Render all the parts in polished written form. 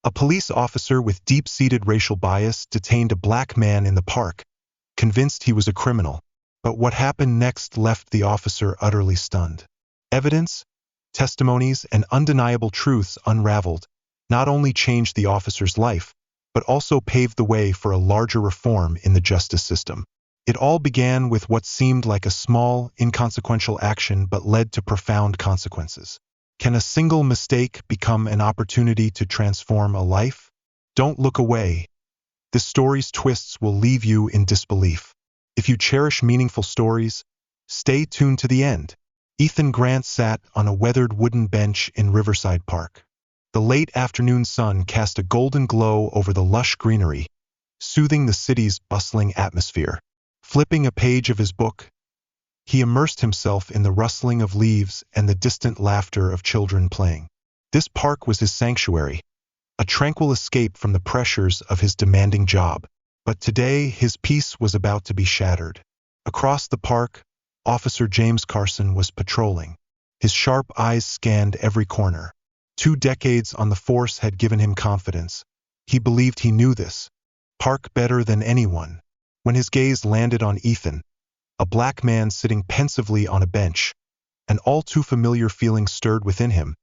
A police officer with deep-seated racial bias detained a black man in the park, convinced he was a criminal. But what happened next left the officer utterly stunned. Evidence, testimonies, and undeniable truths unraveled not only changed the officer's life, but also paved the way for a larger reform in the justice system. It all began with what seemed like a small, inconsequential action but led to profound consequences. Can a single mistake become an opportunity to transform a life? Don't look away. This story's twists will leave you in disbelief. If you cherish meaningful stories, stay tuned to the end. Ethan Grant sat on a weathered wooden bench in Riverside Park. The late afternoon sun cast a golden glow over the lush greenery, soothing the city's bustling atmosphere. Flipping a page of his book, he immersed himself in the rustling of leaves and the distant laughter of children playing. This park was his sanctuary, a tranquil escape from the pressures of his demanding job. But today, his peace was about to be shattered. Across the park, Officer James Carson was patrolling. His sharp eyes scanned every corner. 2 decades on the force had given him confidence. He believed he knew this park better than anyone. When his gaze landed on Ethan, a black man sitting pensively on a bench, an all too familiar feeling stirred within him,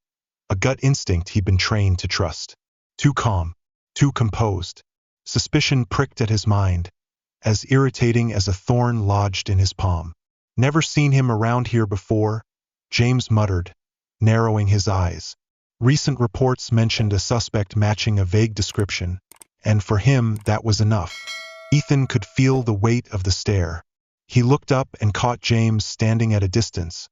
a gut instinct he'd been trained to trust. Too calm, too composed. Suspicion pricked at his mind, as irritating as a thorn lodged in his palm. Never seen him around here before, James muttered, narrowing his eyes. Recent reports mentioned a suspect matching a vague description, and for him that was enough. Ethan could feel the weight of the stare. He looked up and caught James standing at a distance,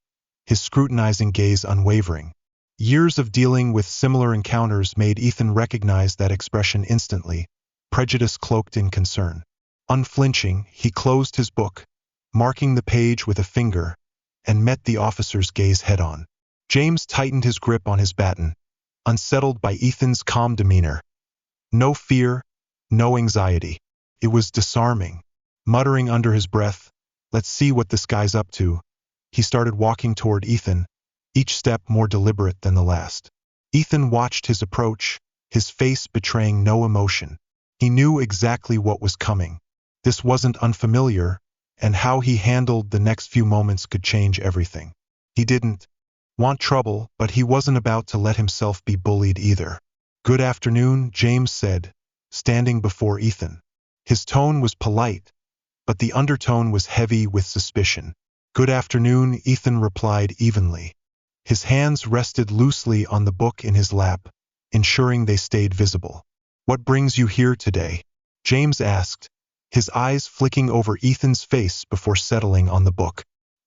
his scrutinizing gaze unwavering. Years of dealing with similar encounters made Ethan recognize that expression instantly, prejudice cloaked in concern. Unflinching, he closed his book, marking the page with a finger, and met the officer's gaze head-on. James tightened his grip on his baton, unsettled by Ethan's calm demeanor. No fear, no anxiety. It was disarming. Muttering under his breath, "Let's see what this guy's up to," he started walking toward Ethan, each step more deliberate than the last. Ethan watched his approach, his face betraying no emotion. He knew exactly what was coming. This wasn't unfamiliar, and how he handled the next few moments could change everything. He didn't want trouble, but he wasn't about to let himself be bullied either. "Good afternoon," James said, standing before Ethan. His tone was polite, but the undertone was heavy with suspicion. "Good afternoon," Ethan replied evenly. His hands rested loosely on the book in his lap, ensuring they stayed visible. "What brings you here today?" James asked, his eyes flicking over Ethan's face before settling on the book.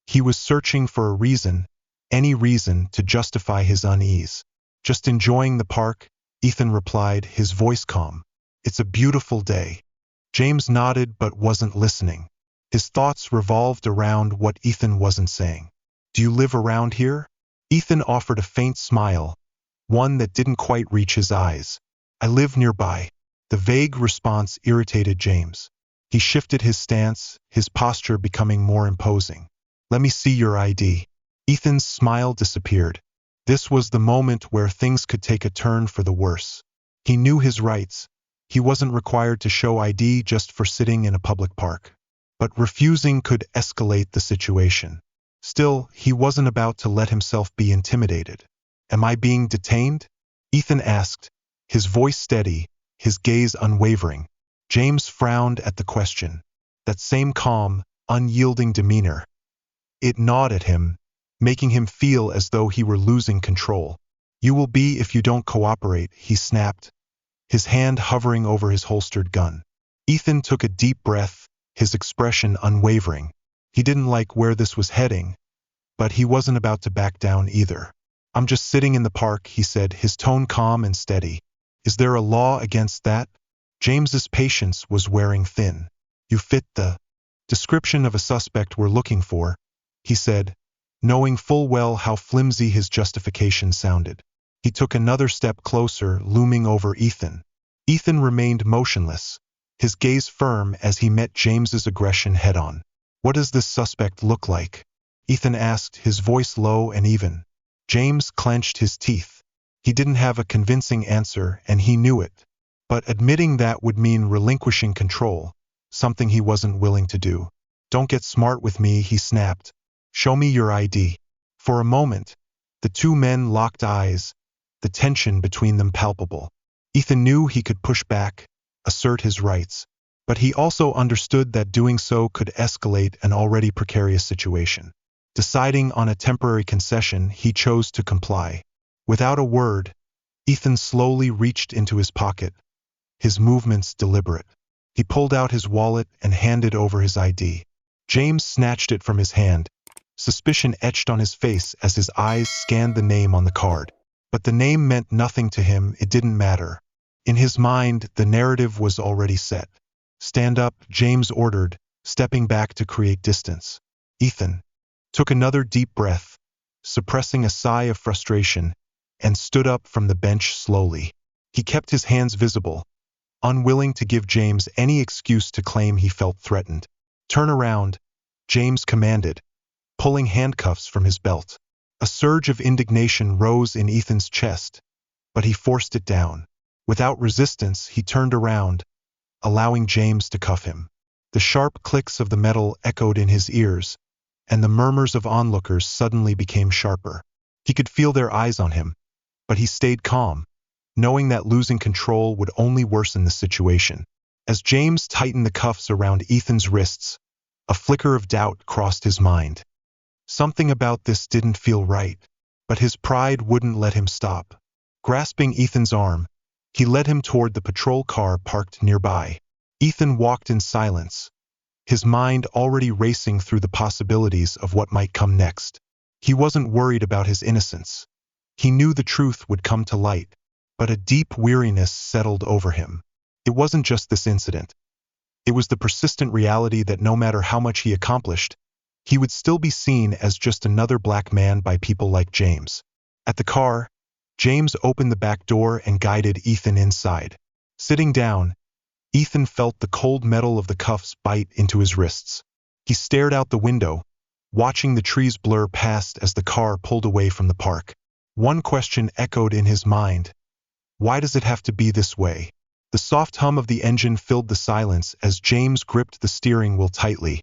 He was searching for a reason, any reason to justify his unease. "Just enjoying the park," Ethan replied, his voice calm. "It's a beautiful day." James nodded but wasn't listening. His thoughts revolved around what Ethan wasn't saying. "Do you live around here?" Ethan offered a faint smile, one that didn't quite reach his eyes. "I live nearby." The vague response irritated James. He shifted his stance, his posture becoming more imposing. "Let me see your ID." Ethan's smile disappeared. This was the moment where things could take a turn for the worse. He knew his rights. He wasn't required to show ID just for sitting in a public park. But refusing could escalate the situation. Still, he wasn't about to let himself be intimidated. "Am I being detained?" Ethan asked, his voice steady, his gaze unwavering. James frowned at the question. That same calm, unyielding demeanor. It gnawed at him, making him feel as though he were losing control. "You will be if you don't cooperate," he snapped, his hand hovering over his holstered gun. Ethan took a deep breath, his expression unwavering. He didn't like where this was heading, but he wasn't about to back down either. "I'm just sitting in the park," he said, his tone calm and steady. "Is there a law against that?" James's patience was wearing thin. "You fit the description of a suspect we're looking for," he said, knowing full well how flimsy his justification sounded. He took another step closer, looming over Ethan. Ethan remained motionless, his gaze firm as he met James's aggression head-on. "What does this suspect look like?" Ethan asked, his voice low and even. James clenched his teeth. He didn't have a convincing answer, and he knew it. But admitting that would mean relinquishing control, something he wasn't willing to do. "Don't get smart with me," he snapped. "Show me your ID." For a moment, the two men locked eyes, the tension between them palpable. Ethan knew he could push back, assert his rights, but he also understood that doing so could escalate an already precarious situation. Deciding on a temporary concession, he chose to comply. Without a word, Ethan slowly reached into his pocket, his movements deliberate. He pulled out his wallet and handed over his ID. James snatched it from his hand. Suspicion etched on his face as his eyes scanned the name on the card. But the name meant nothing to him, it didn't matter. In his mind, the narrative was already set. "Stand up," James ordered, stepping back to create distance. Ethan took another deep breath, suppressing a sigh of frustration, and stood up from the bench slowly. He kept his hands visible, unwilling to give James any excuse to claim he felt threatened. "Turn around," James commanded, pulling handcuffs from his belt. A surge of indignation rose in Ethan's chest, but he forced it down. Without resistance, he turned around, allowing James to cuff him. The sharp clicks of the metal echoed in his ears, and the murmurs of onlookers suddenly became sharper. He could feel their eyes on him, but he stayed calm, knowing that losing control would only worsen the situation. As James tightened the cuffs around Ethan's wrists, a flicker of doubt crossed his mind. Something about this didn't feel right, but his pride wouldn't let him stop. Grasping Ethan's arm, he led him toward the patrol car parked nearby. Ethan walked in silence, his mind already racing through the possibilities of what might come next. He wasn't worried about his innocence. He knew the truth would come to light, but a deep weariness settled over him. It wasn't just this incident. It was the persistent reality that no matter how much he accomplished, he would still be seen as just another black man by people like James. At the car, James opened the back door and guided Ethan inside. Sitting down, Ethan felt the cold metal of the cuffs bite into his wrists. He stared out the window, watching the trees blur past as the car pulled away from the park. One question echoed in his mind. Why does it have to be this way? The soft hum of the engine filled the silence as James gripped the steering wheel tightly,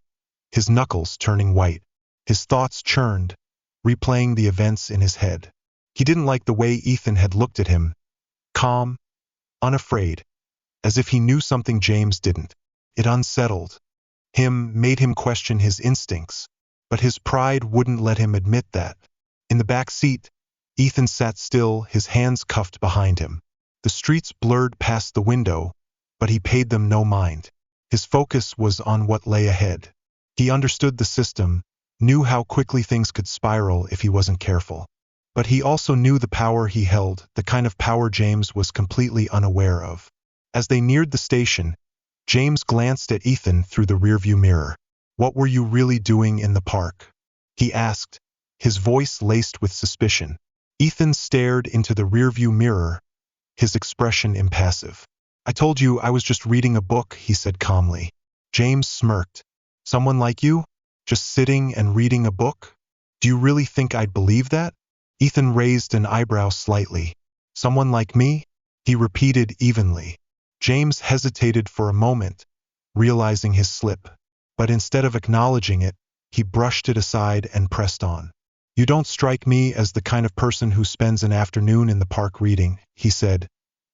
his knuckles turning white. His thoughts churned, replaying the events in his head. He didn't like the way Ethan had looked at him, calm, unafraid, as if he knew something James didn't. It unsettled him, made him question his instincts, but his pride wouldn't let him admit that. In the back seat, Ethan sat still, his hands cuffed behind him. The streets blurred past the window, but he paid them no mind. His focus was on what lay ahead. He understood the system, knew how quickly things could spiral if he wasn't careful. But he also knew the power he held, the kind of power James was completely unaware of. As they neared the station, James glanced at Ethan through the rearview mirror. "What were you really doing in the park?" he asked, his voice laced with suspicion. Ethan stared into the rearview mirror, his expression impassive. "I told you I was just reading a book," he said calmly. James smirked. "Someone like you? Just sitting and reading a book? Do you really think I'd believe that?" Ethan raised an eyebrow slightly. "Someone like me?" he repeated evenly. James hesitated for a moment, realizing his slip. But instead of acknowledging it, he brushed it aside and pressed on. "You don't strike me as the kind of person who spends an afternoon in the park reading," he said,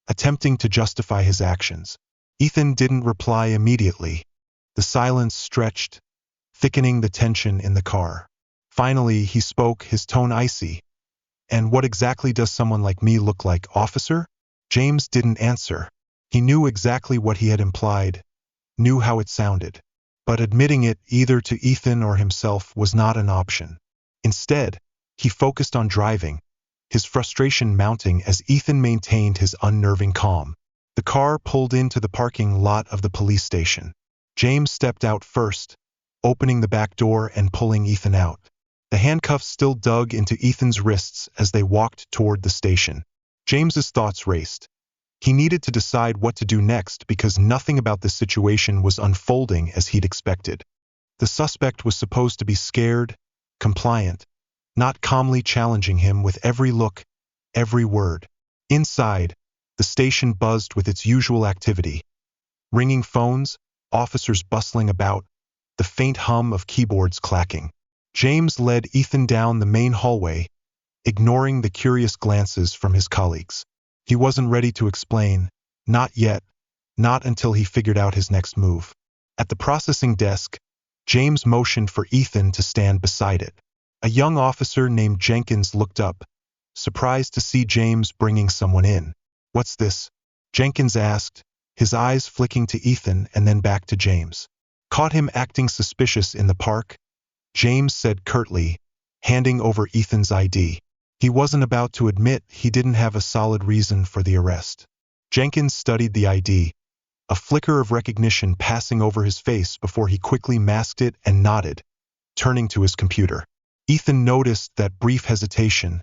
attempting to justify his actions. Ethan didn't reply immediately. The silence stretched, thickening the tension in the car. Finally, he spoke, his tone icy. "And what exactly does someone like me look like, officer?" James didn't answer. He knew exactly what he had implied, knew how it sounded. But admitting it, either to Ethan or himself, was not an option. Instead, he focused on driving, his frustration mounting as Ethan maintained his unnerving calm. The car pulled into the parking lot of the police station. James stepped out first, opening the back door and pulling Ethan out. The handcuffs still dug into Ethan's wrists as they walked toward the station. James's thoughts raced. He needed to decide what to do next because nothing about the situation was unfolding as he'd expected. The suspect was supposed to be scared, compliant, not calmly challenging him with every look, every word. Inside, the station buzzed with its usual activity. Ringing phones, officers bustling about, the faint hum of keyboards clacking. James led Ethan down the main hallway, ignoring the curious glances from his colleagues. He wasn't ready to explain, not yet, not until he figured out his next move. At the processing desk, James motioned for Ethan to stand beside it. A young officer named Jenkins looked up, surprised to see James bringing someone in. "What's this?" Jenkins asked, his eyes flicking to Ethan and then back to James. "Caught him acting suspicious in the park," James said curtly, handing over Ethan's ID. He wasn't about to admit he didn't have a solid reason for the arrest. Jenkins studied the ID, a flicker of recognition passing over his face before he quickly masked it and nodded, turning to his computer. Ethan noticed that brief hesitation,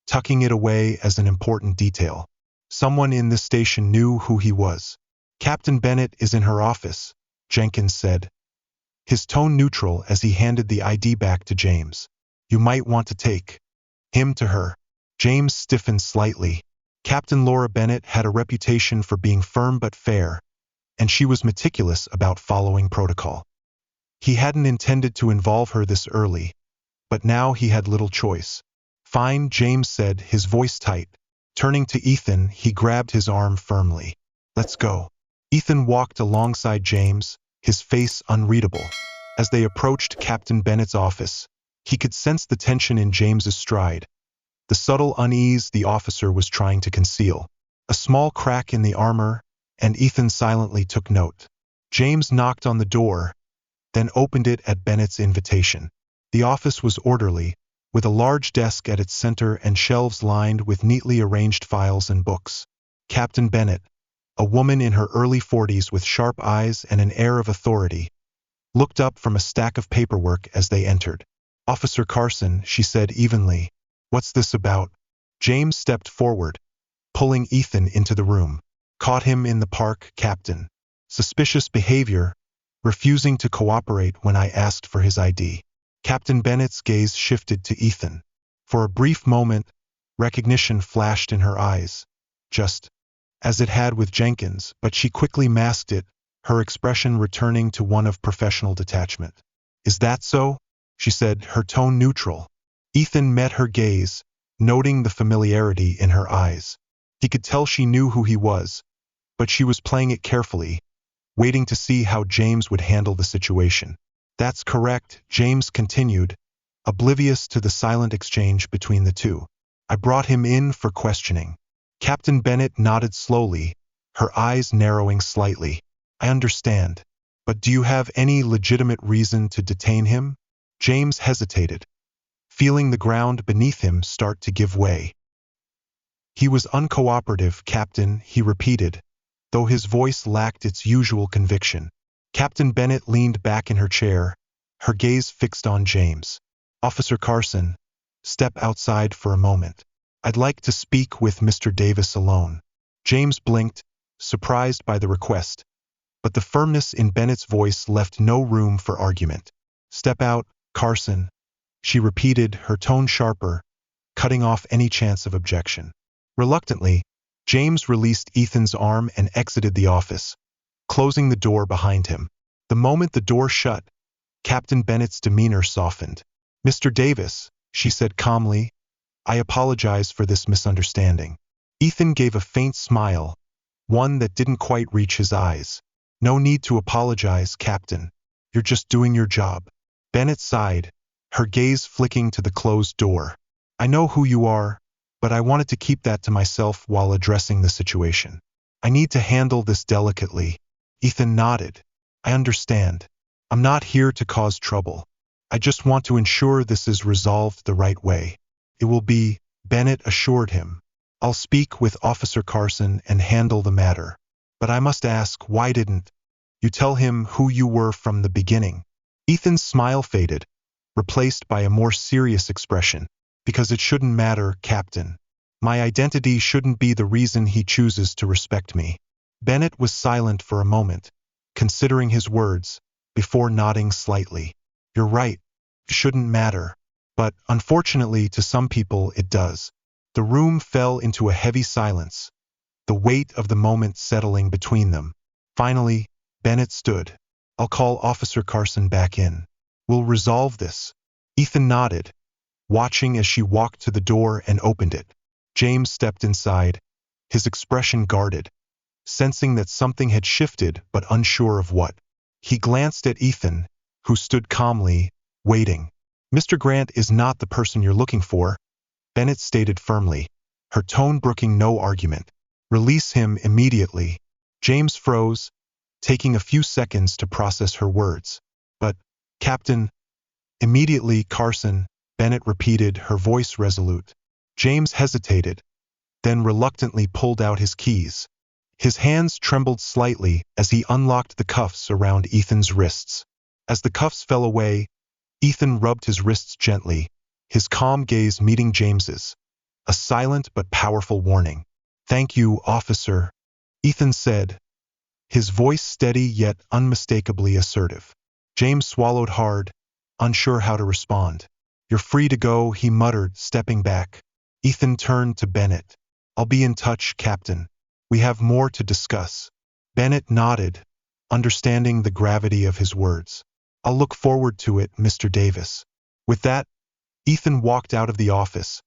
tucking it away as an important detail. Someone in this station knew who he was. "Captain Bennett is in her office," Jenkins said, his tone neutral as he handed the ID back to James. "You might want to take him to her." James stiffened slightly. Captain Laura Bennett had a reputation for being firm but fair, and she was meticulous about following protocol. He hadn't intended to involve her this early, but now he had little choice. "Fine," James said, his voice tight. Turning to Ethan, he grabbed his arm firmly. "Let's go." Ethan walked alongside James, his face unreadable. As they approached Captain Bennett's office, he could sense the tension in James's stride, the subtle unease the officer was trying to conceal. A small crack in the armor, and Ethan silently took note. James knocked on the door, then opened it at Bennett's invitation. The office was orderly, with a large desk at its center and shelves lined with neatly arranged files and books. Captain Bennett, a woman in her early 40s with sharp eyes and an air of authority, looked up from a stack of paperwork as they entered. "Officer Carson," she said evenly. "What's this about?" James stepped forward, pulling Ethan into the room. "Caught him in the park, Captain. Suspicious behavior, refusing to cooperate when I asked for his ID." Captain Bennett's gaze shifted to Ethan. For a brief moment, recognition flashed in her eyes, just as it had with Jenkins, but she quickly masked it, her expression returning to one of professional detachment. "Is that so?" she said, her tone neutral. Ethan met her gaze, noting the familiarity in her eyes. He could tell she knew who he was, but she was playing it carefully, waiting to see how James would handle the situation. "That's correct," James continued, oblivious to the silent exchange between the two. "I brought him in for questioning." Captain Bennett nodded slowly, her eyes narrowing slightly. "I understand. But do you have any legitimate reason to detain him?" James hesitated, feeling the ground beneath him start to give way. "He was uncooperative, Captain," he repeated, though his voice lacked its usual conviction. Captain Bennett leaned back in her chair, her gaze fixed on James. "Officer Carson, step outside for a moment. I'd like to speak with Mr. Davis alone." James blinked, surprised by the request, but the firmness in Bennett's voice left no room for argument. "Step out, Carson," she repeated, her tone sharper, cutting off any chance of objection. Reluctantly, James released Ethan's arm and exited the office, closing the door behind him. The moment the door shut, Captain Bennett's demeanor softened. "Mr. Davis," she said calmly, "I apologize for this misunderstanding." Ethan gave a faint smile, one that didn't quite reach his eyes. "No need to apologize, Captain. You're just doing your job." Bennett sighed, her gaze flicking to the closed door. "I know who you are, but I wanted to keep that to myself while addressing the situation. I need to handle this delicately." Ethan nodded. "I understand. I'm not here to cause trouble. I just want to ensure this is resolved the right way." "It will be," Bennett assured him. "I'll speak with Officer Carson and handle the matter. But I must ask, why didn't you tell him who you were from the beginning?" Ethan's smile faded, replaced by a more serious expression. "Because it shouldn't matter, Captain. My identity shouldn't be the reason he chooses to respect me." Bennett was silent for a moment, considering his words, before nodding slightly. "You're right. It shouldn't matter. But, unfortunately, to some people it does." The room fell into a heavy silence, the weight of the moment settling between them. Finally, Bennett stood. "I'll call Officer Carson back in. We'll resolve this." Ethan nodded, watching as she walked to the door and opened it. James stepped inside, his expression guarded, sensing that something had shifted but unsure of what. He glanced at Ethan, who stood calmly, waiting. "Mr. Grant is not the person you're looking for," Bennett stated firmly, her tone brooking no argument. "Release him immediately." James froze, taking a few seconds to process her words. "But, Captain—" "Immediately, Carson," Bennett repeated, her voice resolute. James hesitated, then reluctantly pulled out his keys. His hands trembled slightly as he unlocked the cuffs around Ethan's wrists. As the cuffs fell away, Ethan rubbed his wrists gently, his calm gaze meeting James's. A silent but powerful warning. "Thank you, officer," Ethan said, his voice steady yet unmistakably assertive. James swallowed hard, unsure how to respond. "You're free to go," he muttered, stepping back. Ethan turned to Bennett. "I'll be in touch, Captain. We have more to discuss." Bennett nodded, understanding the gravity of his words. "I'll look forward to it, Mr. Davis." With that, Ethan walked out of the office,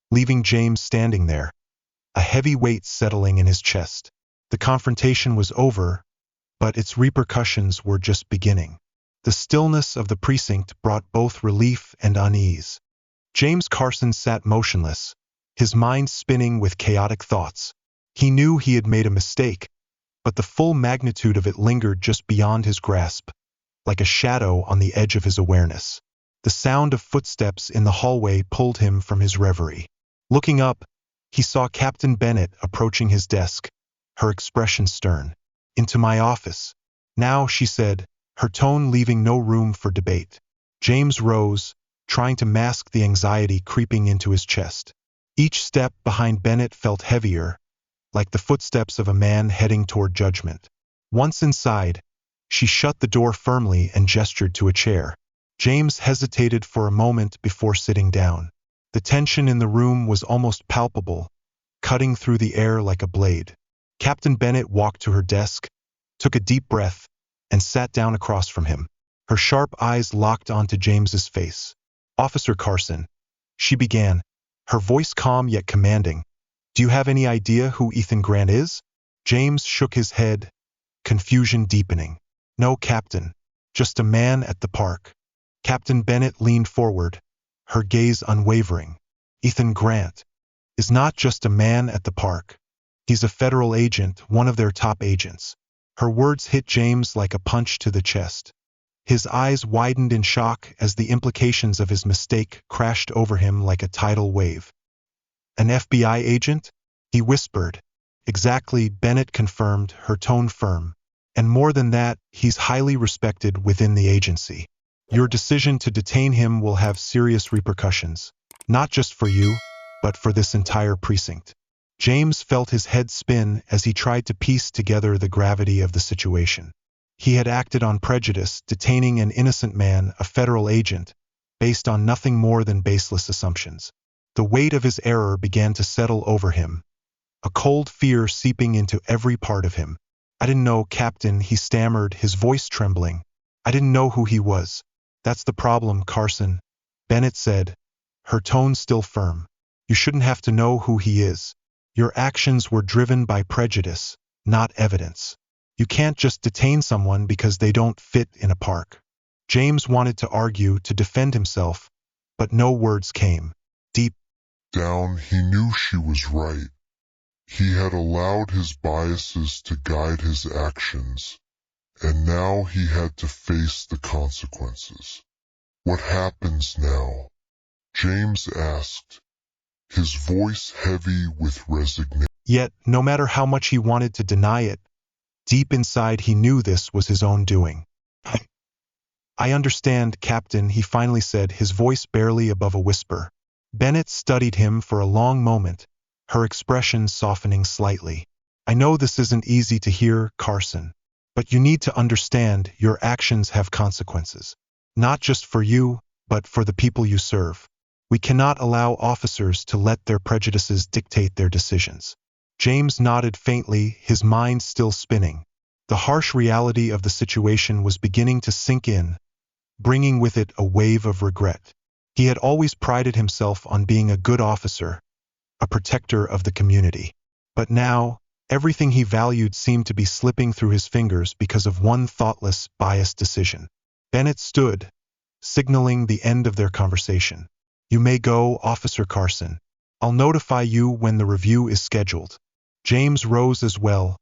leaving James standing there, a heavy weight settling in his chest. The confrontation was over, but its repercussions were just beginning. The stillness of the precinct brought both relief and unease. James Carson sat motionless, his mind spinning with chaotic thoughts. He knew he had made a mistake, but the full magnitude of it lingered just beyond his grasp, like a shadow on the edge of his awareness. The sound of footsteps in the hallway pulled him from his reverie. Looking up, he saw Captain Bennett approaching his desk, her expression stern. "Into my office." "Now," she said, her tone leaving no room for debate. James rose, trying to mask the anxiety creeping into his chest. Each step behind Bennett felt heavier, like the footsteps of a man heading toward judgment. Once inside, she shut the door firmly and gestured to a chair. James hesitated for a moment before sitting down. The tension in the room was almost palpable, cutting through the air like a blade. Captain Bennett walked to her desk, took a deep breath, and sat down across from him. Her sharp eyes locked onto James's face. "Officer Carson," she began, her voice calm yet commanding. "Do you have any idea who Ethan Grant is?" James shook his head, confusion deepening. "No, Captain. Just a man at the park." Captain Bennett leaned forward, her gaze unwavering. "Ethan Grant is not just a man at the park. He's a federal agent, one of their top agents." Her words hit James like a punch to the chest. His eyes widened in shock as the implications of his mistake crashed over him like a tidal wave. "An FBI agent?" he whispered. "Exactly," Bennett confirmed, her tone firm. "And more than that, he's highly respected within the agency. Your decision to detain him will have serious repercussions, not just for you, but for this entire precinct." James felt his head spin as he tried to piece together the gravity of the situation. He had acted on prejudice, detaining an innocent man, a federal agent, based on nothing more than baseless assumptions. The weight of his error began to settle over him, a cold fear seeping into every part of him. "I didn't know, Captain," he stammered, his voice trembling. "I didn't know who he was." "That's the problem, Carson," Bennett said, her tone still firm. "You shouldn't have to know who he is. Your actions were driven by prejudice, not evidence. You can't just detain someone because they don't fit in a park." James wanted to argue, to defend himself, but no words came. Deep down, he knew she was right. He had allowed his biases to guide his actions, and now he had to face the consequences. "What happens now?" James asked, his voice heavy with resignation. Yet, no matter how much he wanted to deny it, deep inside he knew this was his own doing. "I understand, Captain," he finally said, his voice barely above a whisper. Bennett studied him for a long moment, her expression softening slightly. "I know this isn't easy to hear, Carson, but you need to understand your actions have consequences. Not just for you, but for the people you serve." We cannot allow officers to let their prejudices dictate their decisions. James nodded faintly, his mind still spinning. The harsh reality of the situation was beginning to sink in, bringing with it a wave of regret. He had always prided himself on being a good officer, a protector of the community. But now, everything he valued seemed to be slipping through his fingers because of one thoughtless, biased decision. Bennett stood, signaling the end of their conversation. You may go, Officer Carson. I'll notify you when the review is scheduled. James rose as well,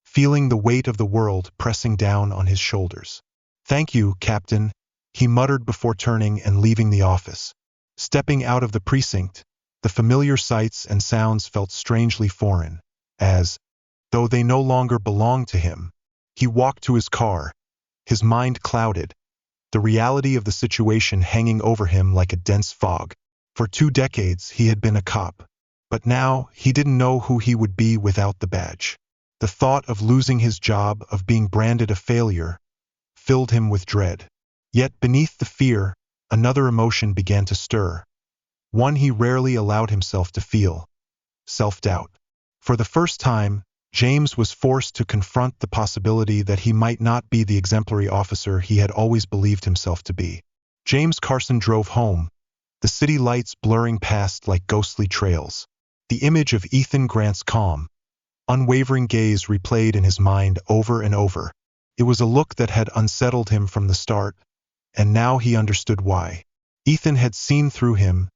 feeling the weight of the world pressing down on his shoulders. Thank you, Captain, he muttered before turning and leaving the office. Stepping out of the precinct, the familiar sights and sounds felt strangely foreign, as though they no longer belonged to him. He walked to his car, his mind clouded, the reality of the situation hanging over him like a dense fog. For 2 decades he had been a cop, but now he didn't know who he would be without the badge. The thought of losing his job, of being branded a failure, filled him with dread. Yet beneath the fear, another emotion began to stir, one he rarely allowed himself to feel: self-doubt. For the first time, James was forced to confront the possibility that he might not be the exemplary officer he had always believed himself to be. James Carson drove home, the city lights blurring past like ghostly trails. The image of Ethan Grant's calm, unwavering gaze replayed in his mind over and over. It was a look that had unsettled him from the start, and now he understood why. Ethan had seen through him,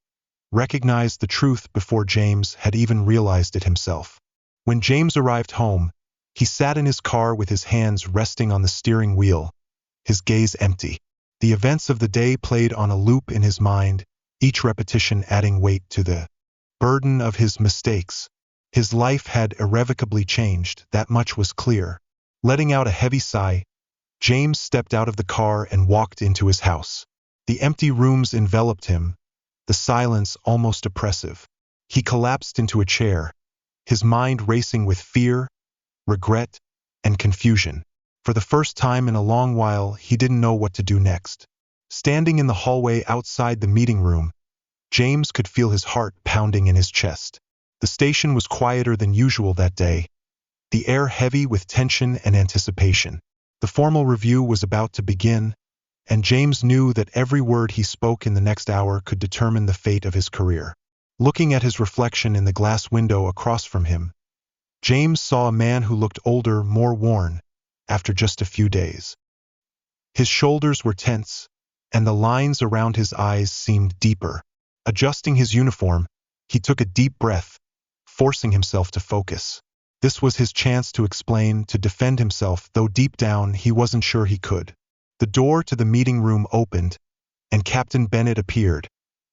recognized the truth before James had even realized it himself. When James arrived home, he sat in his car with his hands resting on the steering wheel, his gaze empty. The events of the day played on a loop in his mind, each repetition adding weight to the burden of his mistakes. His life had irrevocably changed, that much was clear. Letting out a heavy sigh, James stepped out of the car and walked into his house. The empty rooms enveloped him, the silence almost oppressive. He collapsed into a chair, his mind racing with fear, regret, and confusion. For the first time in a long while, he didn't know what to do next. Standing in the hallway outside the meeting room, James could feel his heart pounding in his chest. The station was quieter than usual that day, the air heavy with tension and anticipation. The formal review was about to begin, and James knew that every word he spoke in the next hour could determine the fate of his career. Looking at his reflection in the glass window across from him, James saw a man who looked older, more worn, after just a few days. His shoulders were tense, and the lines around his eyes seemed deeper. Adjusting his uniform, he took a deep breath, forcing himself to focus. This was his chance to explain, to defend himself, though deep down he wasn't sure he could. The door to the meeting room opened, and Captain Bennett appeared,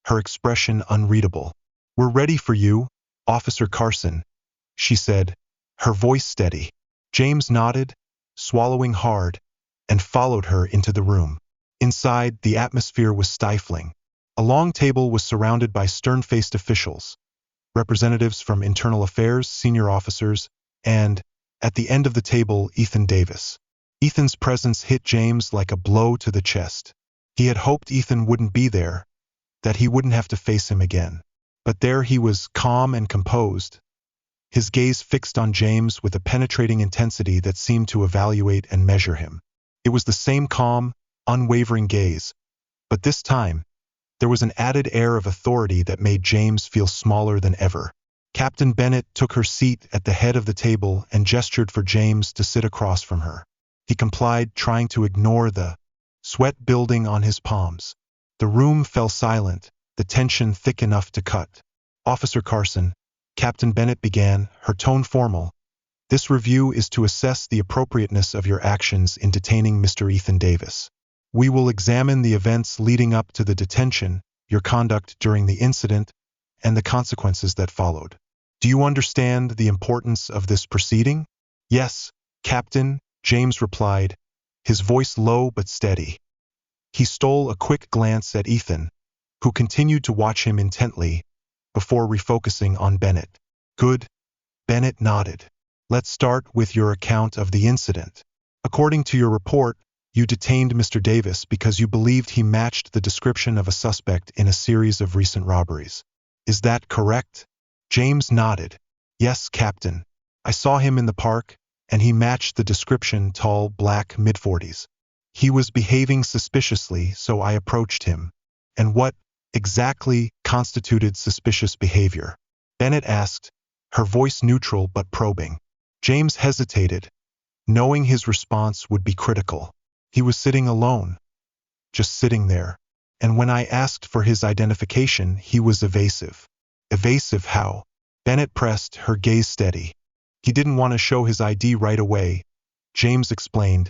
her expression unreadable. "We're ready for you, Officer Carson," she said, her voice steady. James nodded, swallowing hard, and followed her into the room. Inside, the atmosphere was stifling. A long table was surrounded by stern-faced officials, representatives from Internal Affairs, senior officers, and, at the end of the table, Ethan Davis. Ethan's presence hit James like a blow to the chest. He had hoped Ethan wouldn't be there, that he wouldn't have to face him again. But there he was, calm and composed, his gaze fixed on James with a penetrating intensity that seemed to evaluate and measure him. It was the same calm, unwavering gaze, but this time, there was an added air of authority that made James feel smaller than ever. Captain Bennett took her seat at the head of the table and gestured for James to sit across from her. He complied, trying to ignore the sweat building on his palms. The room fell silent, the tension thick enough to cut. "Officer Carson," Captain Bennett began, her tone formal, "this review is to assess the appropriateness of your actions in detaining Mr. Ethan Davis. We will examine the events leading up to the detention, your conduct during the incident, and the consequences that followed. Do you understand the importance of this proceeding?" "Yes, Captain," James replied, his voice low but steady. He stole a quick glance at Ethan, who continued to watch him intently, before refocusing on Bennett. "Good," Bennett nodded. "Let's start with your account of the incident. According to your report, You detained Mr. Davis because you believed he matched the description of a suspect in a series of recent robberies. Is that correct? James nodded. Yes, Captain. I saw him in the park, and he matched the description: tall, black, mid-40s. He was behaving suspiciously, so I approached him. And what exactly constituted suspicious behavior? Bennett asked, her voice neutral but probing. James hesitated, knowing his response would be critical. He was sitting alone, just sitting there. And when I asked for his identification, he was evasive. Evasive how? Bennett pressed, her gaze steady. He didn't want to show his ID right away, James explained,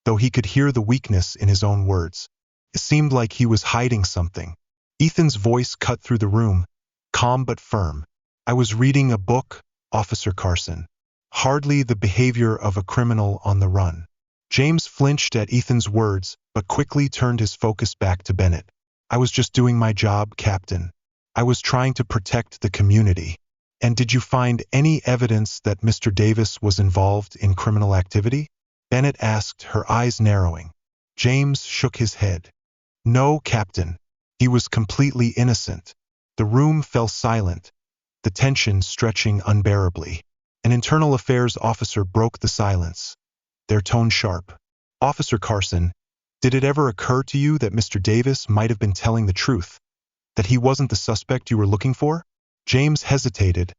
though he could hear the weakness in his own words. It seemed like he was hiding something. Ethan's voice cut through the room, calm but firm. I was reading a book, Officer Carson. Hardly the behavior of a criminal on the run. James flinched at Ethan's words, but quickly turned his focus back to Bennett. I was just doing my job, Captain. I was trying to protect the community. And did you find any evidence that Mr. Davis was involved in criminal activity? Bennett asked, her eyes narrowing. James shook his head. No, Captain. He was completely innocent. The room fell silent, the tension stretching unbearably. An internal affairs officer broke the silence, their tone sharp. Officer Carson, did it ever occur to you that Mr. Davis might have been telling the truth, that he wasn't the suspect you were looking for? James hesitated,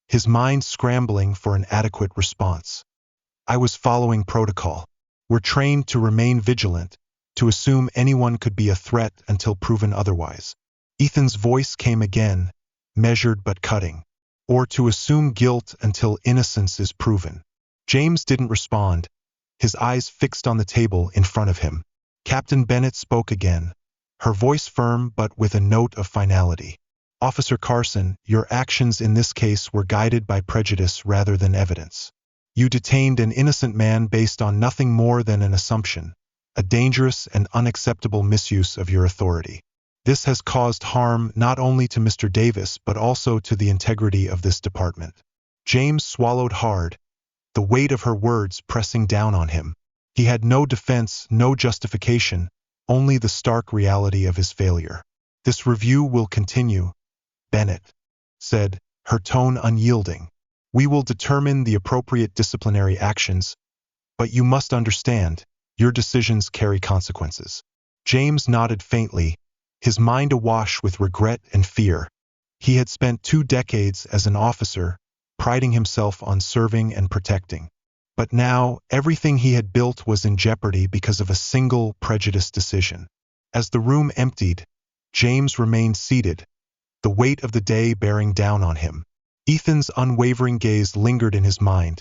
his mind scrambling for an adequate response. I was following protocol. We're trained to remain vigilant, to assume anyone could be a threat until proven otherwise. Ethan's voice came again, measured but cutting. Or to assume guilt until innocence is proven. James didn't respond, his eyes fixed on the table in front of him. Captain Bennett spoke again, her voice firm but with a note of finality. Officer Carson, your actions in this case were guided by prejudice rather than evidence. You detained an innocent man based on nothing more than an assumption, a dangerous and unacceptable misuse of your authority. This has caused harm not only to Mr. Davis but also to the integrity of this department. James swallowed hard, the weight of her words pressing down on him. He had no defense, no justification, only the stark reality of his failure. This review will continue, Bennett said, her tone unyielding. We will determine the appropriate disciplinary actions, but you must understand, your decisions carry consequences. James nodded faintly, his mind awash with regret and fear. He had spent 2 decades as an officer, priding himself on serving and protecting. But now, everything he had built was in jeopardy because of a single prejudiced decision. As the room emptied, James remained seated, the weight of the day bearing down on him. Ethan's unwavering gaze lingered in his mind,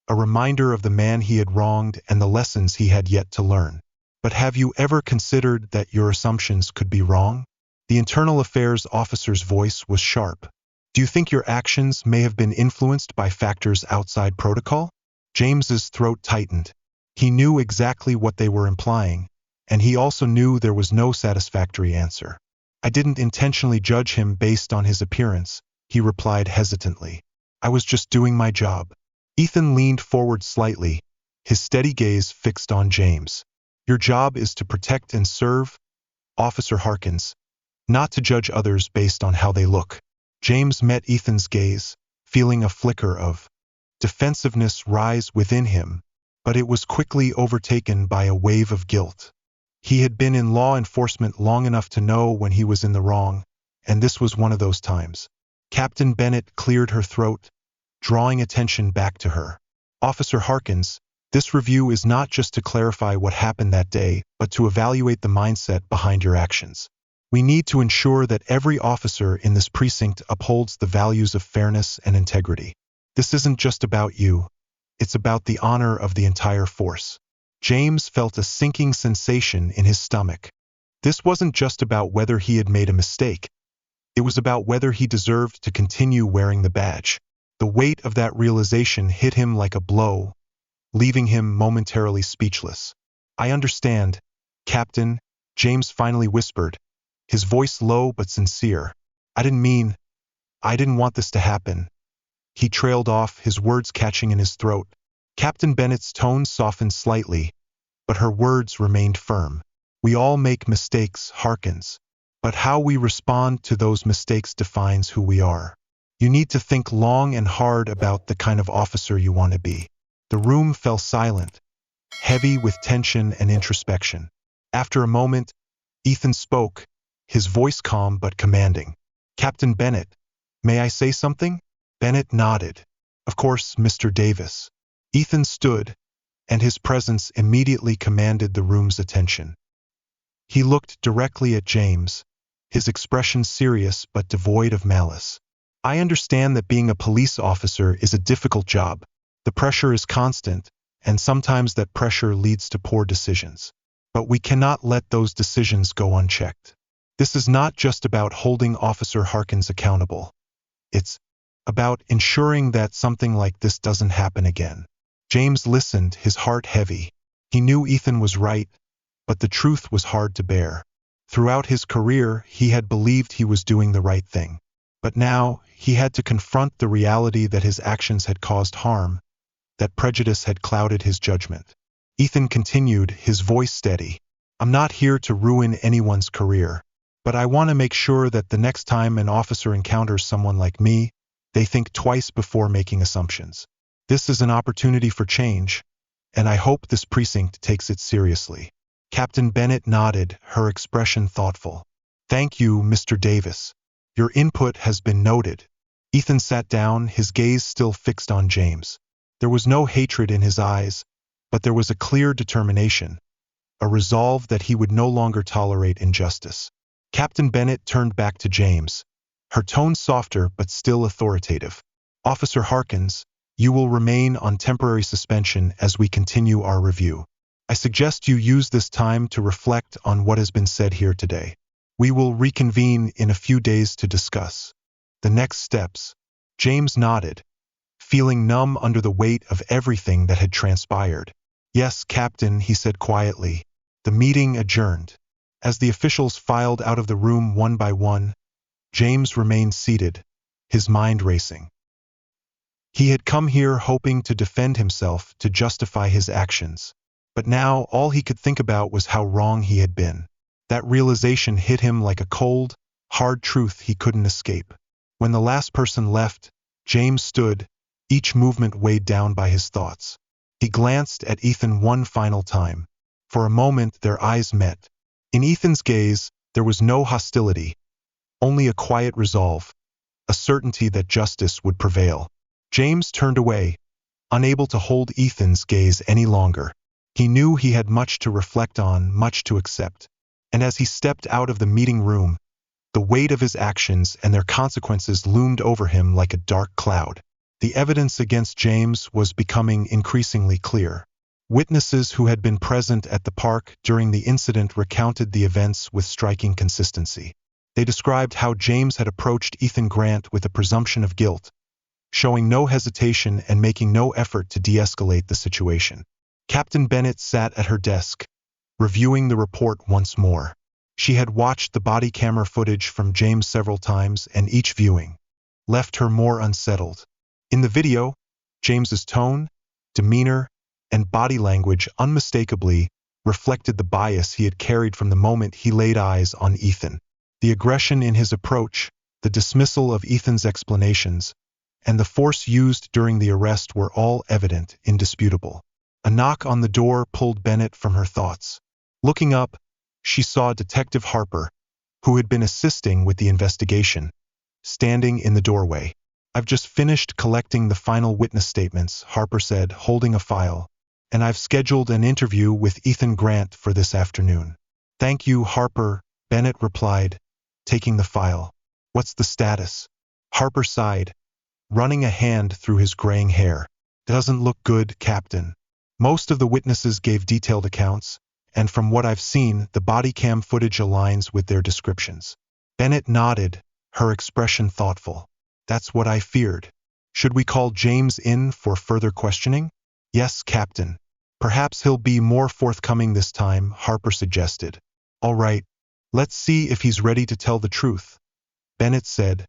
a reminder of the man he had wronged and the lessons he had yet to learn. But have you ever considered that your assumptions could be wrong? The internal affairs officer's voice was sharp. Do you think your actions may have been influenced by factors outside protocol? James's throat tightened. He knew exactly what they were implying, and he also knew there was no satisfactory answer. I didn't intentionally judge him based on his appearance, he replied hesitantly. I was just doing my job. Ethan leaned forward slightly, his steady gaze fixed on James. Your job is to protect and serve, Officer Harkins, not to judge others based on how they look. James met Ethan's gaze, feeling a flicker of defensiveness rise within him, but it was quickly overtaken by a wave of guilt. He had been in law enforcement long enough to know when he was in the wrong, and this was one of those times. Captain Bennett cleared her throat, drawing attention back to her. Officer Harkins, this review is not just to clarify what happened that day, but to evaluate the mindset behind your actions. We need to ensure that every officer in this precinct upholds the values of fairness and integrity. This isn't just about you, it's about the honor of the entire force. James felt a sinking sensation in his stomach. This wasn't just about whether he had made a mistake. It was about whether he deserved to continue wearing the badge. The weight of that realization hit him like a blow, leaving him momentarily speechless. I understand, Captain, James finally whispered, his voice low but sincere. I didn't want this to happen. He trailed off, his words catching in his throat. Captain Bennett's tone softened slightly, but her words remained firm. We all make mistakes, Harkins. But how we respond to those mistakes defines who we are. You need to think long and hard about the kind of officer you want to be. The room fell silent, heavy with tension and introspection. After a moment, Ethan spoke, his voice calm but commanding. Captain Bennett, may I say something? Bennett nodded. Of course, Mr. Davis. Ethan stood, and his presence immediately commanded the room's attention. He looked directly at James, his expression serious but devoid of malice. I understand that being a police officer is a difficult job. The pressure is constant, and sometimes that pressure leads to poor decisions. But we cannot let those decisions go unchecked. This is not just about holding Officer Harkins accountable. It's about ensuring that something like this doesn't happen again. James listened, his heart heavy. He knew Ethan was right, but the truth was hard to bear. Throughout his career, he had believed he was doing the right thing. But now, he had to confront the reality that his actions had caused harm, that prejudice had clouded his judgment. Ethan continued, his voice steady. I'm not here to ruin anyone's career, but I want to make sure that the next time an officer encounters someone like me, they think twice before making assumptions. This is an opportunity for change, and I hope this precinct takes it seriously. Captain Bennett nodded, her expression thoughtful. Thank you, Mr. Davis. Your input has been noted. Ethan sat down, his gaze still fixed on James. There was no hatred in his eyes, but there was a clear determination, a resolve that he would no longer tolerate injustice. Captain Bennett turned back to James, her tone softer but still authoritative. Officer Harkins, you will remain on temporary suspension as we continue our review. I suggest you use this time to reflect on what has been said here today. We will reconvene in a few days to discuss the next steps. James nodded, feeling numb under the weight of everything that had transpired. Yes, Captain, he said quietly. The meeting adjourned. As the officials filed out of the room one by one, James remained seated, his mind racing. He had come here hoping to defend himself, to justify his actions. But now all he could think about was how wrong he had been. That realization hit him like a cold, hard truth he couldn't escape. When the last person left, James stood, each movement weighed down by his thoughts. He glanced at Ethan one final time. For a moment their eyes met. In Ethan's gaze, there was no hostility, only a quiet resolve, a certainty that justice would prevail. James turned away, unable to hold Ethan's gaze any longer. He knew he had much to reflect on, much to accept. And as he stepped out of the meeting room, the weight of his actions and their consequences loomed over him like a dark cloud. The evidence against James was becoming increasingly clear. Witnesses who had been present at the park during the incident recounted the events with striking consistency. They described how James had approached Ethan Grant with a presumption of guilt, showing no hesitation and making no effort to de-escalate the situation. Captain Bennett sat at her desk, reviewing the report once more. She had watched the body camera footage from James several times, and each viewing left her more unsettled. In the video, James's tone, demeanor, and body language unmistakably reflected the bias he had carried from the moment he laid eyes on Ethan. The aggression in his approach, the dismissal of Ethan's explanations, and the force used during the arrest were all evident, indisputable. A knock on the door pulled Bennett from her thoughts. Looking up, she saw Detective Harper, who had been assisting with the investigation, standing in the doorway. I've just finished collecting the final witness statements, Harper said, holding a file, and I've scheduled an interview with Ethan Grant for this afternoon. Thank you, Harper, Bennett replied, taking the file. What's the status? Harper sighed, running a hand through his graying hair. Doesn't look good, Captain. Most of the witnesses gave detailed accounts, and from what I've seen, the body cam footage aligns with their descriptions. Bennett nodded, her expression thoughtful. That's what I feared. Should we call James in for further questioning? Yes, Captain. Perhaps he'll be more forthcoming this time, Harper suggested. All right, let's see if he's ready to tell the truth, Bennett said,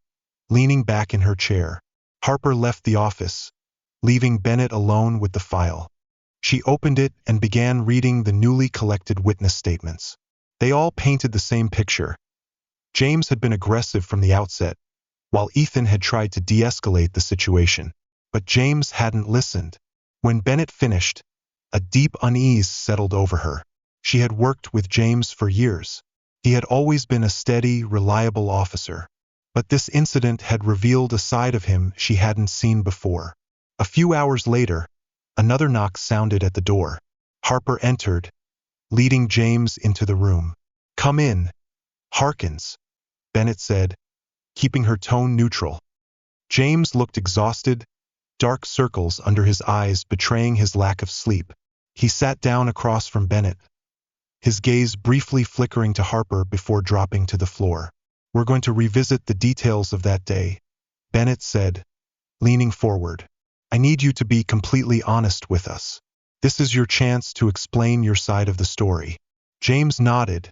leaning back in her chair. Harper left the office, leaving Bennett alone with the file. She opened it and began reading the newly collected witness statements. They all painted the same picture. James had been aggressive from the outset, while Ethan had tried to de-escalate the situation. But James hadn't listened. When Bennett finished, a deep unease settled over her. She had worked with James for years. He had always been a steady, reliable officer. But this incident had revealed a side of him she hadn't seen before. A few hours later, another knock sounded at the door. Harper entered, leading James into the room. "Come in, Harkins," Bennett said, keeping her tone neutral. James looked exhausted, dark circles under his eyes betraying his lack of sleep. He sat down across from Bennett, his gaze briefly flickering to Harper before dropping to the floor. "We're going to revisit the details of that day," Bennett said, leaning forward. "I need you to be completely honest with us. This is your chance to explain your side of the story." James nodded,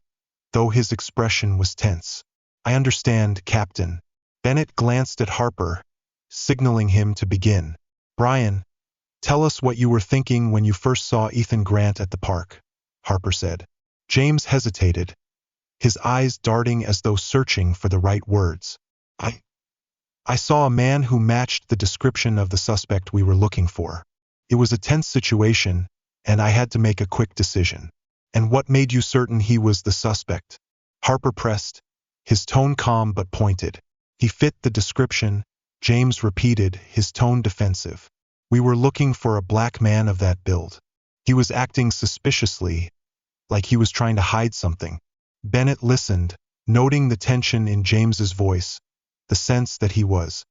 though his expression was tense. "I understand, Captain." Bennett glanced at Harper, signaling him to begin. "Brian, tell us what you were thinking when you first saw Ethan Grant at the park," Harper said. James hesitated, his eyes darting as though searching for the right words. I saw a man who matched the description of the suspect we were looking for. It was a tense situation, and I had to make a quick decision." "And what made you certain he was the suspect?" Harper pressed, his tone calm but pointed. "He fit the description," James repeated, his tone defensive. "We were looking for a black man of that build. He was acting suspiciously, like he was trying to hide something." Bennett listened, noting the tension in James's voice, the sense that he was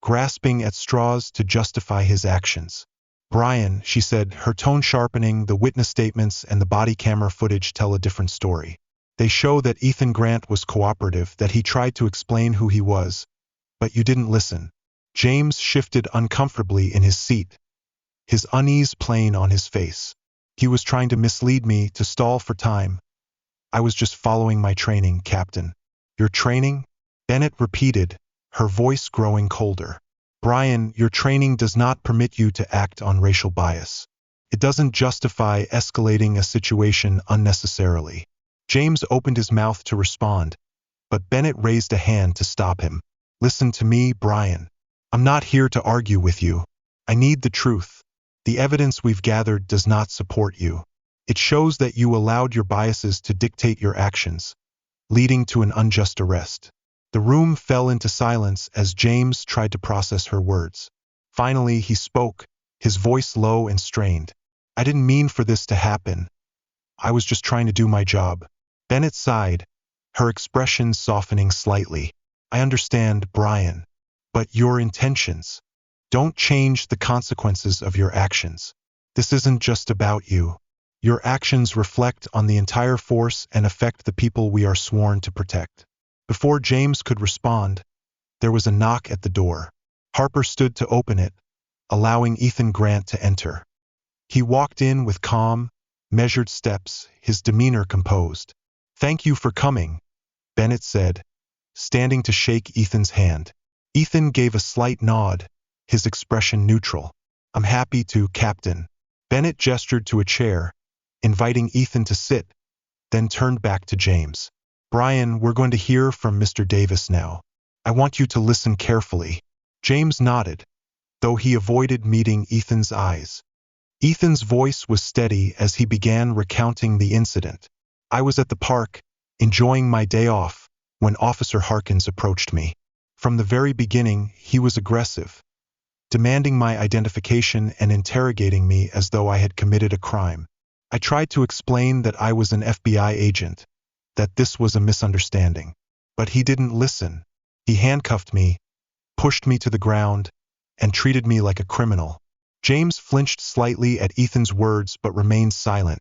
grasping at straws to justify his actions. "Brian," she said, her tone sharpening, "the witness statements and the body camera footage tell a different story. They show that Ethan Grant was cooperative, that he tried to explain who he was, but you didn't listen." James shifted uncomfortably in his seat, his unease plain on his face. "He was trying to mislead me, to stall for time. I was just following my training, Captain." "Your training?" Bennett repeated, her voice growing colder. "Brian, your training does not permit you to act on racial bias. It doesn't justify escalating a situation unnecessarily." James opened his mouth to respond, but Bennett raised a hand to stop him. "Listen to me, Brian. I'm not here to argue with you. I need the truth. The evidence we've gathered does not support you. It shows that you allowed your biases to dictate your actions, leading to an unjust arrest." The room fell into silence as James tried to process her words. Finally, he spoke, his voice low and strained. "I didn't mean for this to happen. I was just trying to do my job." Bennett sighed, her expression softening slightly. "I understand, Brian. But your intentions. Don't change the consequences of your actions. This isn't just about you. Your actions reflect on the entire force and affect the people we are sworn to protect." Before James could respond, there was a knock at the door. Harper stood to open it, allowing Ethan Grant to enter. He walked in with calm, measured steps, his demeanor composed. "Thank you for coming," Bennett said, standing to shake Ethan's hand. Ethan gave a slight nod, his expression neutral. "I'm happy to, Captain." Bennett gestured to a chair, inviting Ethan to sit, then turned back to James. "Brian, we're going to hear from Mr. Davis now. I want you to listen carefully." James nodded, though he avoided meeting Ethan's eyes. Ethan's voice was steady as he began recounting the incident. "I was at the park, enjoying my day off, when Officer Harkins approached me. From the very beginning, he was aggressive, demanding my identification and interrogating me as though I had committed a crime. I tried to explain that I was an FBI agent, that this was a misunderstanding. But he didn't listen. He handcuffed me, pushed me to the ground, and treated me like a criminal." James flinched slightly at Ethan's words but remained silent,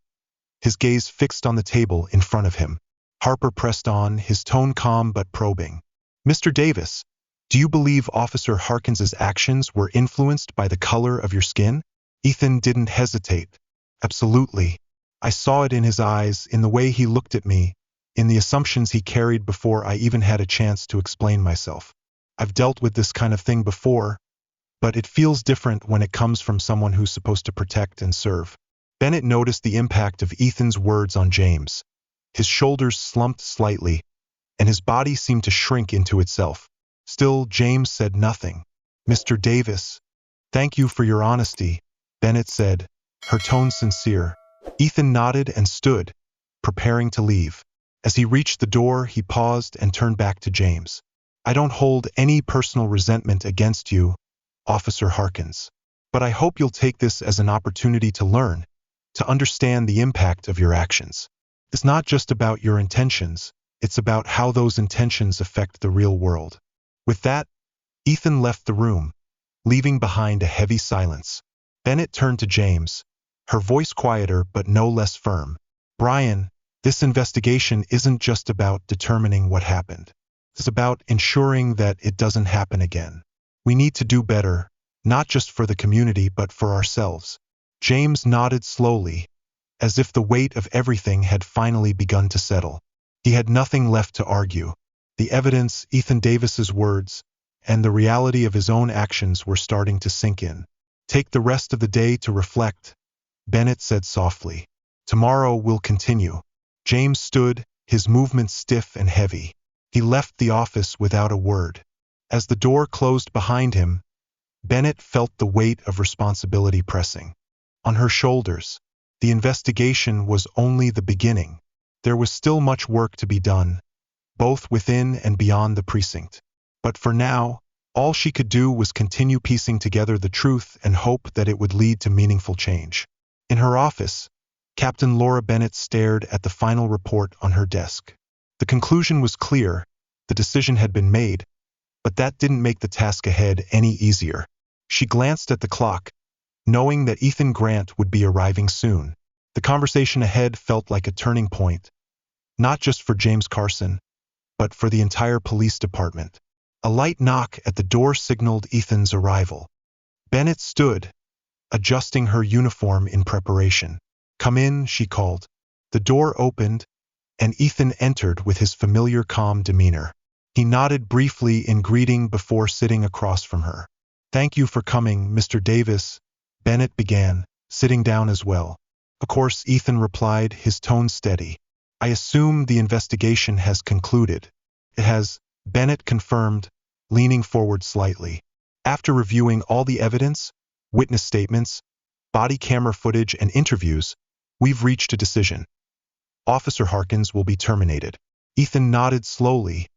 his gaze fixed on the table in front of him. Harper pressed on, his tone calm but probing. "Mr. Davis, do you believe Officer Harkins's actions were influenced by the color of your skin?" Ethan didn't hesitate. "Absolutely. I saw it in his eyes, in the way he looked at me, in the assumptions he carried before I even had a chance to explain myself. I've dealt with this kind of thing before, but it feels different when it comes from someone who's supposed to protect and serve." Bennett noticed the impact of Ethan's words on James. His shoulders slumped slightly, and his body seemed to shrink into itself. Still, James said nothing. "Mr. Davis, thank you for your honesty," Bennett said, her tone sincere. Ethan nodded and stood, preparing to leave. As he reached the door, he paused and turned back to James. "I don't hold any personal resentment against you, Officer Harkins. But I hope you'll take this as an opportunity to learn, to understand the impact of your actions. It's not just about your intentions, it's about how those intentions affect the real world." With that, Ethan left the room, leaving behind a heavy silence. Bennett turned to James, her voice quieter but no less firm. "Brian, this investigation isn't just about determining what happened. It's about ensuring that it doesn't happen again. We need to do better, not just for the community but for ourselves." James nodded slowly, as if the weight of everything had finally begun to settle. He had nothing left to argue. The evidence, Ethan Davis's words, and the reality of his own actions were starting to sink in. "Take the rest of the day to reflect," Bennett said softly. "Tomorrow we'll continue." James stood, his movements stiff and heavy. He left the office without a word. As the door closed behind him, Bennett felt the weight of responsibility pressing on her shoulders. The investigation was only the beginning. There was still much work to be done, both within and beyond the precinct. But for now, all she could do was continue piecing together the truth and hope that it would lead to meaningful change. In her office, Captain Laura Bennett stared at the final report on her desk. The conclusion was clear, the decision had been made, but that didn't make the task ahead any easier. She glanced at the clock, knowing that Ethan Grant would be arriving soon. The conversation ahead felt like a turning point, not just for James Carson, but for the entire police department. A light knock at the door signaled Ethan's arrival. Bennett stood, adjusting her uniform in preparation. "Come in," she called. The door opened, and Ethan entered with his familiar calm demeanor. He nodded briefly in greeting before sitting across from her. "Thank you for coming, Mr. Davis," Bennett began, sitting down as well. "Of course," Ethan replied, his tone steady. "I assume the investigation has concluded." "It has," Bennett confirmed, leaning forward slightly. "After reviewing all the evidence, witness statements, body camera footage, and interviews, we've reached a decision. Officer Harkins will be terminated." Ethan nodded slowly,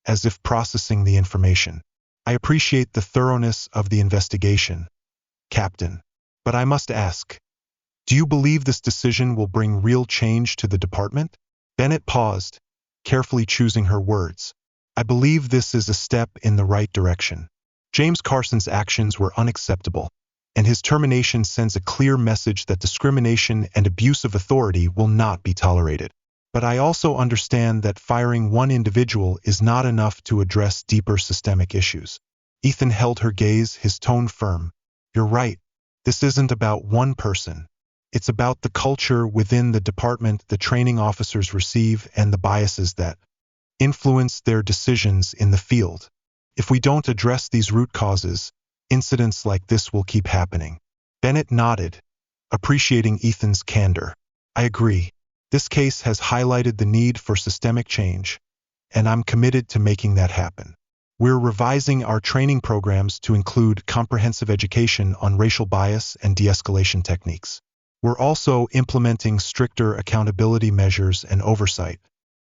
as if processing the information. "I appreciate the thoroughness of the investigation, Captain. But I must ask, do you believe this decision will bring real change to the department?" Bennett paused, carefully choosing her words. "I believe this is a step in the right direction. James Carson's actions were unacceptable, and his termination sends a clear message that discrimination and abuse of authority will not be tolerated. But I also understand that firing one individual is not enough to address deeper systemic issues." Ethan held her gaze, his tone firm. "You're right. This isn't about one person. It's about the culture within the department, the training officers receive, and the biases that influence their decisions in the field. If we don't address these root causes, incidents like this will keep happening." Bennett nodded, appreciating Ethan's candor. "I agree. This case has highlighted the need for systemic change, and I'm committed to making that happen. We're revising our training programs to include comprehensive education on racial bias and de-escalation techniques. We're also implementing stricter accountability measures and oversight."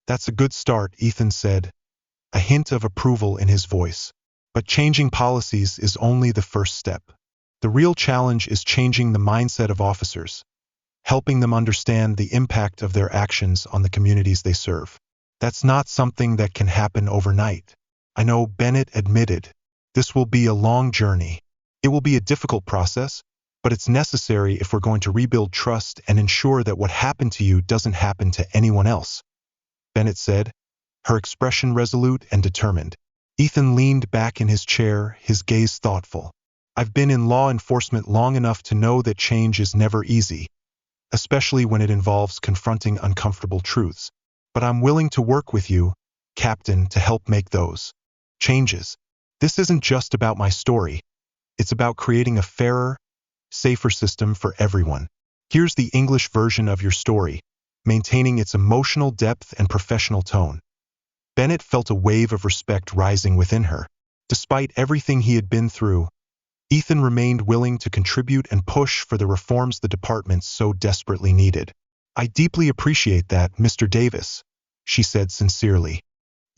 "That's a good start," Ethan said, a hint of approval in his voice. "But changing policies is only the first step. The real challenge is changing the mindset of officers, helping them understand the impact of their actions on the communities they serve. That's not something that can happen overnight." "I know," Bennett admitted. "This will be a long journey. It will be a difficult process, but it's necessary if we're going to rebuild trust and ensure that what happened to you doesn't happen to anyone else," Bennett said, her expression resolute and determined. Ethan leaned back in his chair, his gaze thoughtful. "I've been in law enforcement long enough to know that change is never easy, especially when it involves confronting uncomfortable truths. But I'm willing to work with you, Captain, to help make those changes. This isn't just about my story. It's about creating a fairer, safer system for everyone." Here's the English version of your story, maintaining its emotional depth and professional tone. Bennett felt a wave of respect rising within her. Despite everything he had been through, Ethan remained willing to contribute and push for the reforms the department so desperately needed. "I deeply appreciate that, Mr. Davis," she said sincerely.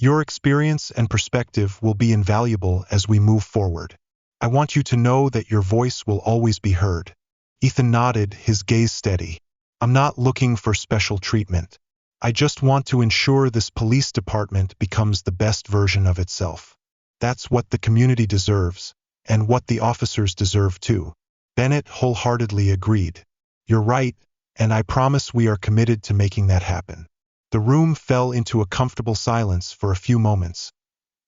"Your experience and perspective will be invaluable as we move forward. I want you to know that your voice will always be heard." Ethan nodded, his gaze steady. "I'm not looking for special treatment. I just want to ensure this police department becomes the best version of itself. That's what the community deserves, and what the officers deserve too." Bennett wholeheartedly agreed. "You're right, and I promise we are committed to making that happen." The room fell into a comfortable silence for a few moments,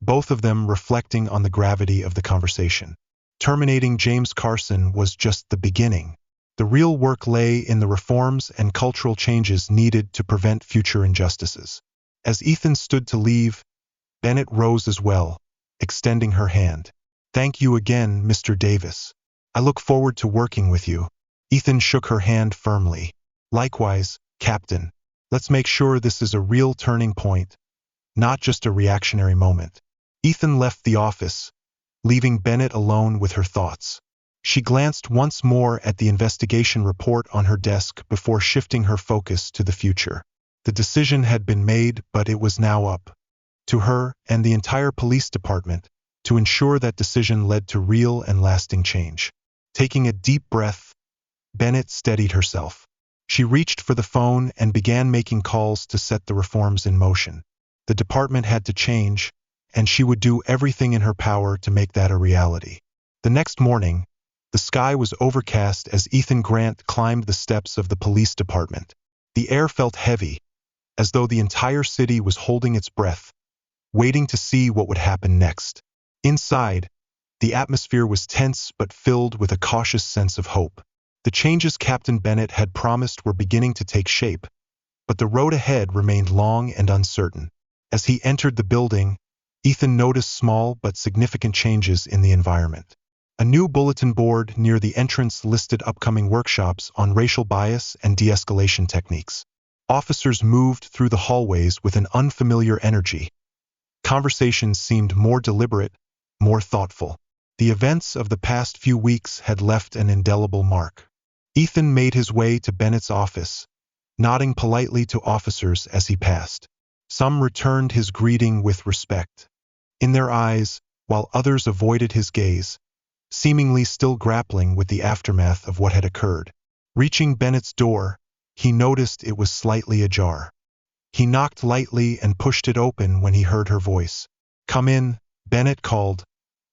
both of them reflecting on the gravity of the conversation. Terminating James Carson was just the beginning. The real work lay in the reforms and cultural changes needed to prevent future injustices. As Ethan stood to leave, Bennett rose as well, extending her hand. "Thank you again, Mr. Davis. I look forward to working with you." Ethan shook her hand firmly. "Likewise, Captain. Let's make sure this is a real turning point, not just a reactionary moment." Ethan left the office, leaving Bennett alone with her thoughts. She glanced once more at the investigation report on her desk before shifting her focus to the future. The decision had been made, but it was now up to her and the entire police department to ensure that decision led to real and lasting change. Taking a deep breath, Bennett steadied herself. She reached for the phone and began making calls to set the reforms in motion. The department had to change, and she would do everything in her power to make that a reality. The next morning, the sky was overcast as Ethan Grant climbed the steps of the police department. The air felt heavy, as though the entire city was holding its breath, waiting to see what would happen next. Inside, the atmosphere was tense but filled with a cautious sense of hope. The changes Captain Bennett had promised were beginning to take shape, but the road ahead remained long and uncertain. As he entered the building, Ethan noticed small but significant changes in the environment. A new bulletin board near the entrance listed upcoming workshops on racial bias and de-escalation techniques. Officers moved through the hallways with an unfamiliar energy. Conversations seemed more deliberate, more thoughtful. The events of the past few weeks had left an indelible mark. Ethan made his way to Bennett's office, nodding politely to officers as he passed. Some returned his greeting with respect in their eyes, while others avoided his gaze, seemingly still grappling with the aftermath of what had occurred. Reaching Bennett's door, he noticed it was slightly ajar. He knocked lightly and pushed it open when he heard her voice. "Come in," Bennett called,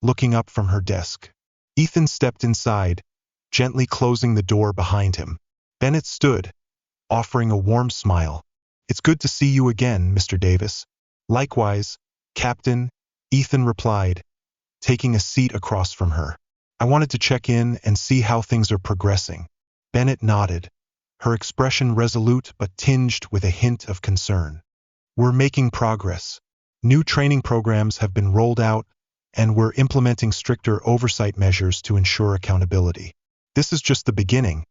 looking up from her desk. Ethan stepped inside, gently closing the door behind him. Bennett stood, offering a warm smile. "It's good to see you again, Mr. Davis." "Likewise, Captain," Ethan replied, taking a seat across from her. "I wanted to check in and see how things are progressing." Bennett nodded, her expression resolute but tinged with a hint of concern. "We're making progress. New training programs have been rolled out, and we're implementing stricter oversight measures to ensure accountability. This is just the beginning,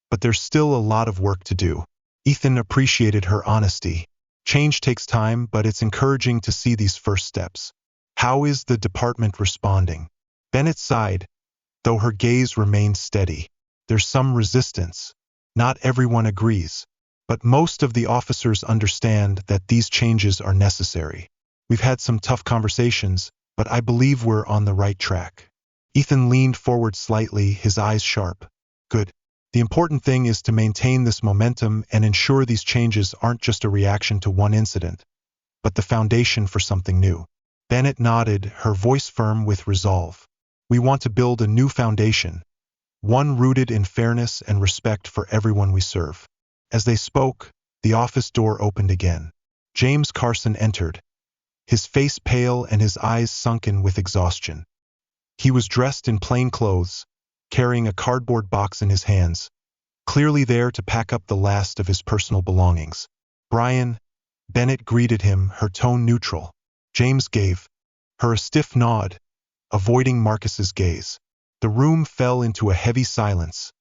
but there's still a lot of work to do." Ethan appreciated her honesty. Change takes time, but it's encouraging to see these first steps. "How is the department responding?" Bennett sighed, though her gaze remained steady. "There's some resistance. Not everyone agrees, but most of the officers understand that these changes are necessary. We've had some tough conversations, but I believe we're on the right track." Ethan leaned forward slightly, his eyes sharp. "Good. The important thing is to maintain this momentum and ensure these changes aren't just a reaction to one incident, but the foundation for something new." Bennett nodded, her voice firm with resolve. "We want to build a new foundation, one rooted in fairness and respect for everyone we serve." As they spoke, the office door opened again. James Carson entered, his face pale and his eyes sunken with exhaustion. He was dressed in plain clothes, carrying a cardboard box in his hands, clearly there to pack up the last of his personal belongings. "Brian," Bennett greeted him, her tone neutral. James gave her a stiff nod, avoiding Marcus's gaze. The room fell into a heavy silence,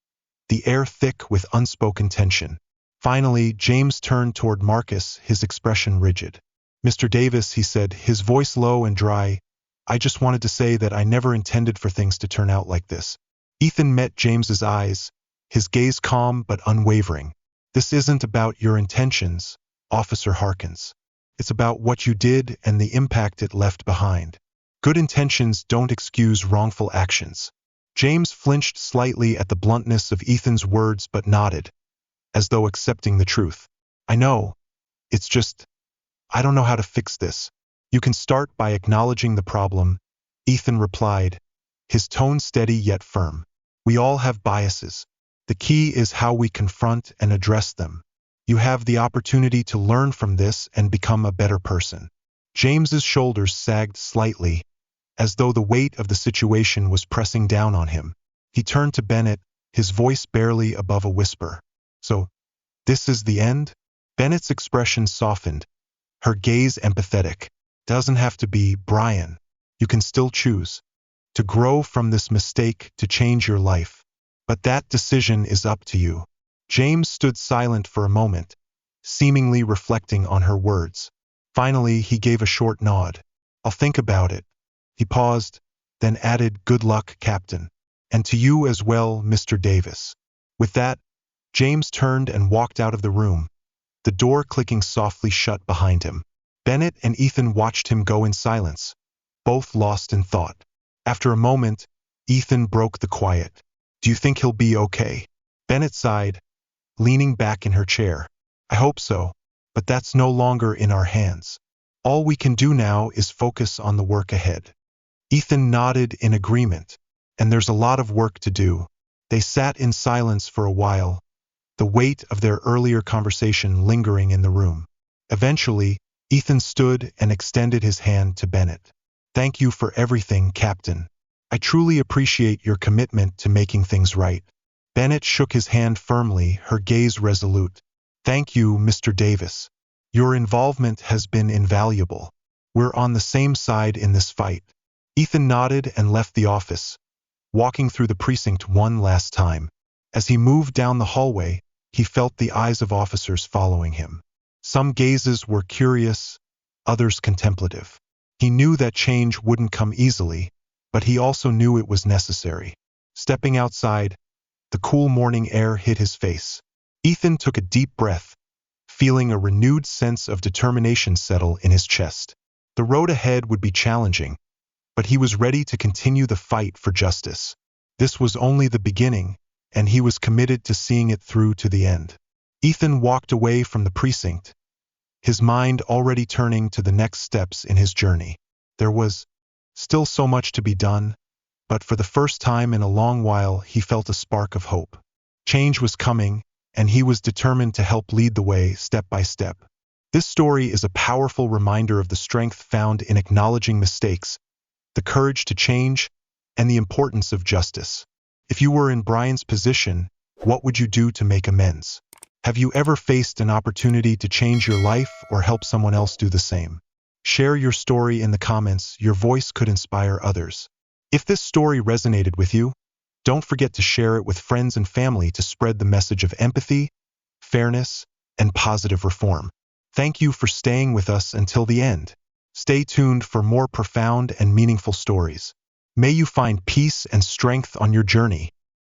the air thick with unspoken tension. Finally, James turned toward Marcus, his expression rigid. "Mr. Davis," he said, his voice low and dry, "I just wanted to say that I never intended for things to turn out like this." Ethan met James's eyes, his gaze calm but unwavering. "This isn't about your intentions, Officer Harkins. It's about what you did and the impact it left behind. Good intentions don't excuse wrongful actions." James flinched slightly at the bluntness of Ethan's words but nodded, as though accepting the truth. "I know. It's just, I don't know how to fix this." "You can start by acknowledging the problem," Ethan replied, his tone steady yet firm. "We all have biases. The key is how we confront and address them. You have the opportunity to learn from this and become a better person." James's shoulders sagged slightly, as though the weight of the situation was pressing down on him. He turned to Bennett, his voice barely above a whisper. "So, this is the end?" Bennett's expression softened, her gaze empathetic. "Doesn't have to be, Brian. You can still choose to grow from this mistake, to change your life. But that decision is up to you." James stood silent for a moment, seemingly reflecting on her words. Finally, he gave a short nod. "I'll think about it." He paused, then added, "Good luck, Captain. And to you as well, Mr. Davis." With that, James turned and walked out of the room, the door clicking softly shut behind him. Bennett and Ethan watched him go in silence, both lost in thought. After a moment, Ethan broke the quiet. "Do you think he'll be okay?" Bennett sighed, leaning back in her chair. "I hope so, but that's no longer in our hands. All we can do now is focus on the work ahead." Ethan nodded in agreement. "And there's a lot of work to do." They sat in silence for a while, the weight of their earlier conversation lingering in the room. Eventually, Ethan stood and extended his hand to Bennett. "Thank you for everything, Captain. I truly appreciate your commitment to making things right." Bennett shook his hand firmly, her gaze resolute. "Thank you, Mr. Davis. Your involvement has been invaluable. We're on the same side in this fight." Ethan nodded and left the office, walking through the precinct one last time. As he moved down the hallway, he felt the eyes of officers following him. Some gazes were curious, others contemplative. He knew that change wouldn't come easily, but he also knew it was necessary. Stepping outside, the cool morning air hit his face. Ethan took a deep breath, feeling a renewed sense of determination settle in his chest. The road ahead would be challenging, but he was ready to continue the fight for justice. This was only the beginning, and he was committed to seeing it through to the end. Ethan walked away from the precinct, his mind already turning to the next steps in his journey. There was still so much to be done, but for the first time in a long while he felt a spark of hope. Change was coming, and he was determined to help lead the way step by step. This story is a powerful reminder of the strength found in acknowledging mistakes, the courage to change, and the importance of justice. If you were in Brian's position, what would you do to make amends? Have you ever faced an opportunity to change your life or help someone else do the same? Share your story in the comments. Your voice could inspire others. If this story resonated with you, don't forget to share it with friends and family to spread the message of empathy, fairness, and positive reform. Thank you for staying with us until the end. Stay tuned for more profound and meaningful stories. May you find peace and strength on your journey.